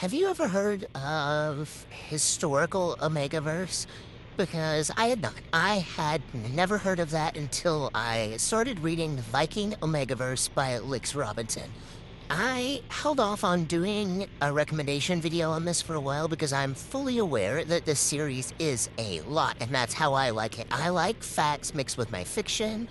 Have you ever heard of historical Omegaverse? Because I had not. I had never heard of that until I started reading the Viking Omegaverse by Lyx Robinson. I held off on doing a recommendation video on this for a while because I'm fully aware that this series is a lot, and that's how I like it. I like facts mixed with my fiction.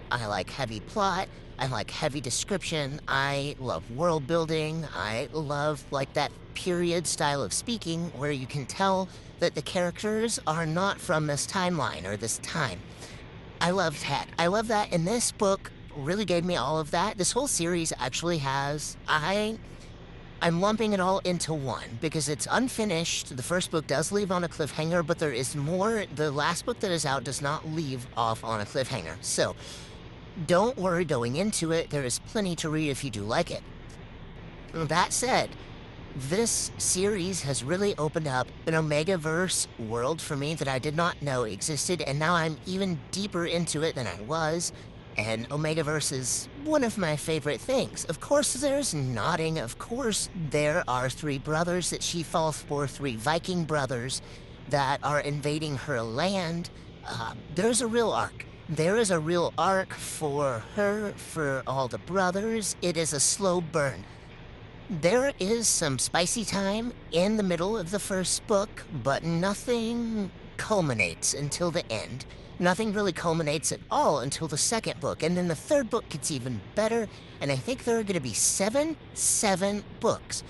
I like heavy plot. I like heavy description. I love world building. I love like that period style of speaking where you can tell that the characters are not from this timeline or this time. I love that. I love that, and this book really gave me all of that. This whole series actually has I'm lumping it all into one because it's unfinished. The first book does leave on a cliffhanger, but there is more. The last book that is out does not leave off on a cliffhanger. So don't worry going into it. There is plenty to read if you do like it. That said, this series has really opened up an Omegaverse world for me that I did not know existed, and now I'm even deeper into it than I was. And Omegaverse is one of my favorite things. Of course, there's nodding. Of course, there are three brothers that she falls for, three Viking brothers that are invading her land. There's a real arc. There is a real arc for her, for all the brothers. It is a slow burn. There is some spicy time in the middle of the first book, but nothing culminates until the end. Nothing really culminates at all until the second book, and then the third book gets even better, and I think there are going to be seven books.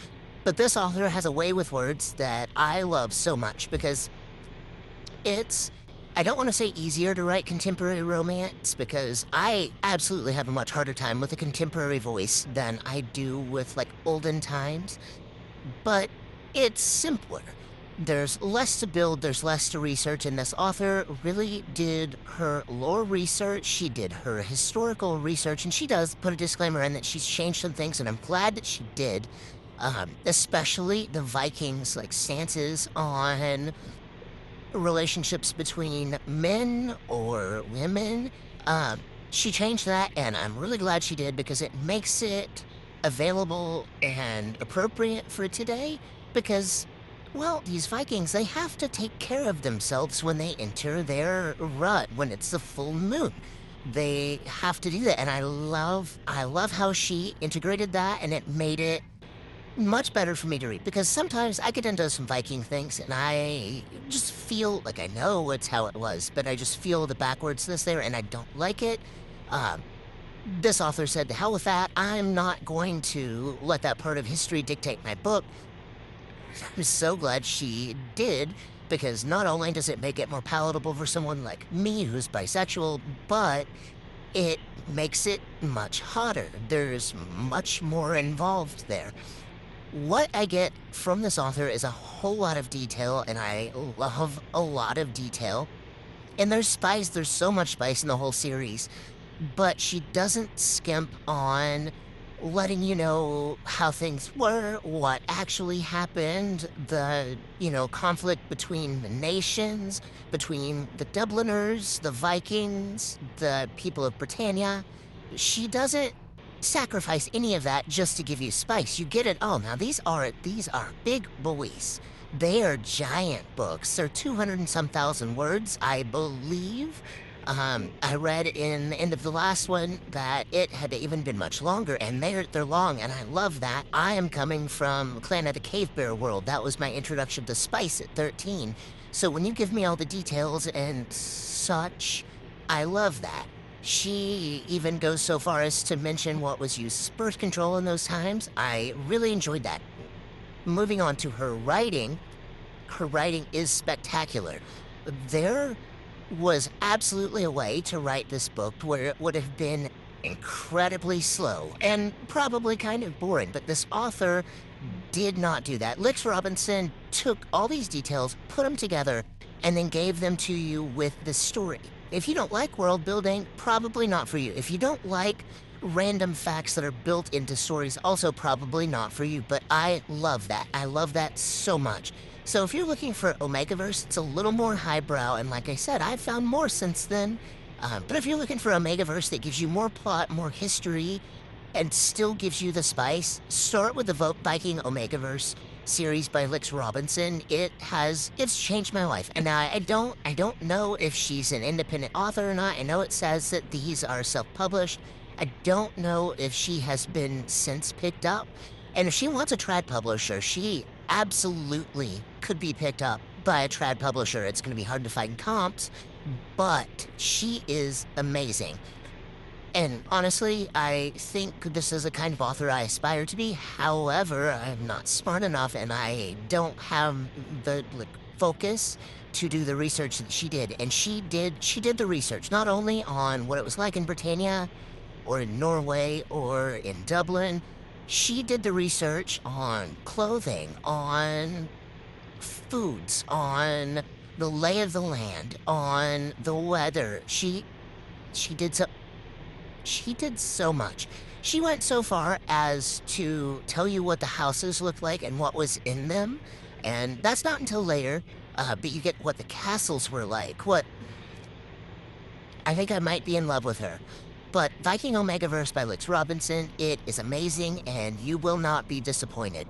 But this author has a way with words that I love so much because I don't want to say easier to write contemporary romance because I absolutely have a much harder time with a contemporary voice than I do with, like, olden times, but it's simpler. There's less to build, there's less to research, and this author really did her lore research, she did her historical research, and she does put a disclaimer in that she's changed some things, and I'm glad that she did. Especially the Vikings, like, stances on relationships between men or women. She changed that, and I'm really glad she did because it makes it available and appropriate for today because, well, these Vikings, they have to take care of themselves when they enter their rut, when it's the full moon. They have to do that, and I love how she integrated that, and it made it much better for me to read, because sometimes I get into some Viking things, and I just feel like I know it's how it was, but I just feel the backwardsness there, and I don't like it. This author said, to hell with that, I'm not going to let that part of history dictate my book. I'm so glad she did, because not only does it make it more palatable for someone like me who's bisexual, but it makes it much hotter. There's much more involved there. What I get from this author is a whole lot of detail, and I love a lot of detail. And there's spice, there's so much spice in the whole series, but she doesn't skimp on letting you know how things were, what actually happened, the, conflict between the nations, between the Dubliners, the Vikings, the people of Britannia. She doesn't sacrifice any of that just to give you spice. You get it all. Now, these are big boys. They are giant books. They're 200 and some thousand words, I believe. I read in the end of the last one that it had even been much longer, and they're long, and I love that. I am coming from Clan of the Cave Bear world. That was my introduction to spice at 13. So when you give me all the details and such, I love that. She even goes so far as to mention what was used as birth control in those times. I really enjoyed that. Moving on to her writing is spectacular. There was absolutely a way to write this book where it would have been incredibly slow and probably kind of boring, but this author did not do that. Lyx Robinson took all these details, put them together, and then gave them to you with the story. If you don't like world building, probably not for you. If you don't like random facts that are built into stories, also probably not for you, but I love that. I love that so much. So if you're looking for Omegaverse, it's a little more highbrow, and like I said, I've found more since then. But if you're looking for Omegaverse that gives you more plot, more history, and still gives you the spice. Start with the Viking Omegaverse series by Lyx Robinson. It's changed my life. And I don't know if she's an independent author or not. I know it says that these are self-published. I don't know if she has been since picked up. And if she wants a trad publisher, she absolutely could be picked up by a trad publisher. It's going to be hard to find comps, but she is amazing. And honestly, I think this is the kind of author I aspire to be. However, I'm not smart enough and I don't have the focus to do the research that she did. And she did the research, not only on what it was like in Britannia or in Norway or in Dublin. She did the research on clothing, on foods, on the lay of the land, on the weather. She did so she did so much. She went so far as to tell you what the houses looked like and what was in them, and that's not until later. But you get what the castles were like. What I think I might be in love with her. But Viking Omegaverse by Lyx Robinson, it is amazing, and you will not be disappointed.